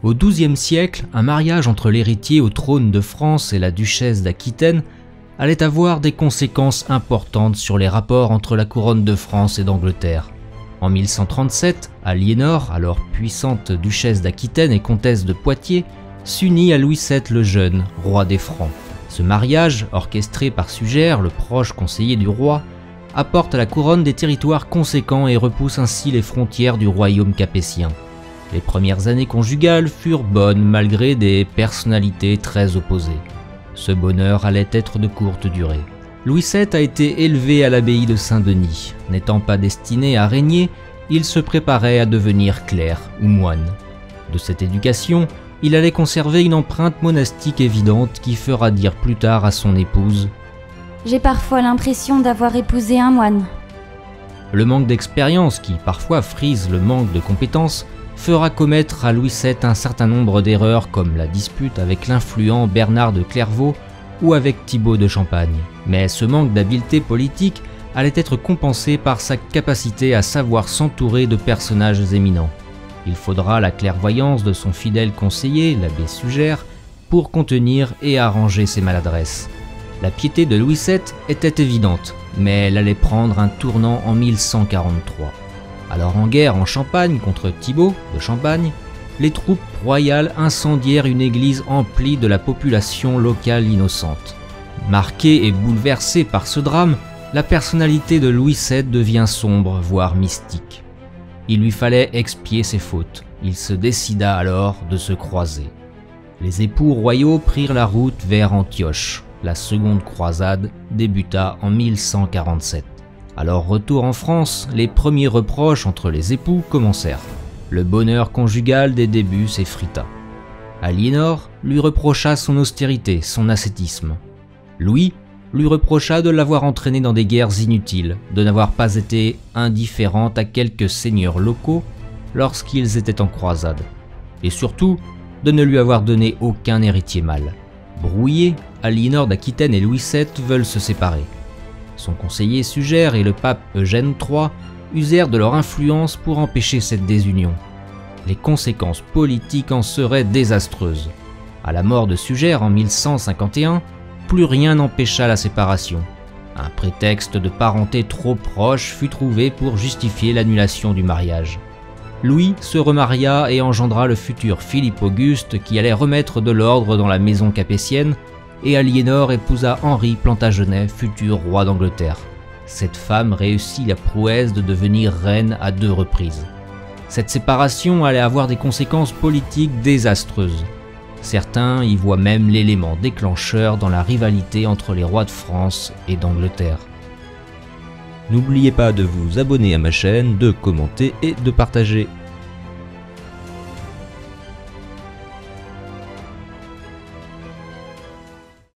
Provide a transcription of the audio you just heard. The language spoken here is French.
Au XIIe siècle, un mariage entre l'héritier au trône de France et la duchesse d'Aquitaine allait avoir des conséquences importantes sur les rapports entre la couronne de France et d'Angleterre. En 1137, Aliénor, alors puissante duchesse d'Aquitaine et comtesse de Poitiers, s'unit à Louis VII le Jeune, roi des Francs. Ce mariage, orchestré par Sugère, le proche conseiller du roi, apporte à la couronne des territoires conséquents et repousse ainsi les frontières du royaume capétien. Les premières années conjugales furent bonnes malgré des personnalités très opposées. Ce bonheur allait être de courte durée. Louis VII a été élevé à l'abbaye de Saint-Denis. N'étant pas destiné à régner, il se préparait à devenir clerc ou moine. De cette éducation, il allait conserver une empreinte monastique évidente qui fera dire plus tard à son épouse « J'ai parfois l'impression d'avoir épousé un moine ». Le manque d'expérience, qui parfois frise le manque de compétences, fera commettre à Louis VII un certain nombre d'erreurs comme la dispute avec l'influent Bernard de Clairvaux ou avec Thibaut de Champagne. Mais ce manque d'habileté politique allait être compensé par sa capacité à savoir s'entourer de personnages éminents. Il faudra la clairvoyance de son fidèle conseiller, l'abbé Sugère, pour contenir et arranger ses maladresses. La piété de Louis VII était évidente, mais elle allait prendre un tournant en 1143. Alors en guerre en Champagne contre Thibaut de Champagne, les troupes royales incendièrent une église emplie de la population locale innocente. Marquée et bouleversée par ce drame, la personnalité de Louis VII devient sombre, voire mystique. Il lui fallait expier ses fautes. Il se décida alors de se croiser. Les époux royaux prirent la route vers Antioche. La seconde croisade débuta en 1147. À leur retour en France, les premiers reproches entre les époux commencèrent. Le bonheur conjugal des débuts s'effrita. Aliénor lui reprocha son austérité, son ascétisme. Louis lui reprocha de l'avoir entraîné dans des guerres inutiles, de n'avoir pas été indifférente à quelques seigneurs locaux lorsqu'ils étaient en croisade, et surtout de ne lui avoir donné aucun héritier mâle. Brouillés, Aliénor d'Aquitaine et Louis VII veulent se séparer. Son conseiller Sugère et le pape Eugène III usèrent de leur influence pour empêcher cette désunion. Les conséquences politiques en seraient désastreuses. À la mort de Sugère en 1151, plus rien n'empêcha la séparation. Un prétexte de parenté trop proche fut trouvé pour justifier l'annulation du mariage. Louis se remaria et engendra le futur Philippe Auguste qui allait remettre de l'ordre dans la maison capétienne, et Aliénor épousa Henri Plantagenet, futur roi d'Angleterre. Cette femme réussit la prouesse de devenir reine à 2 reprises. Cette séparation allait avoir des conséquences politiques désastreuses. Certains y voient même l'élément déclencheur dans la rivalité entre les rois de France et d'Angleterre. N'oubliez pas de vous abonner à ma chaîne, de commenter et de partager.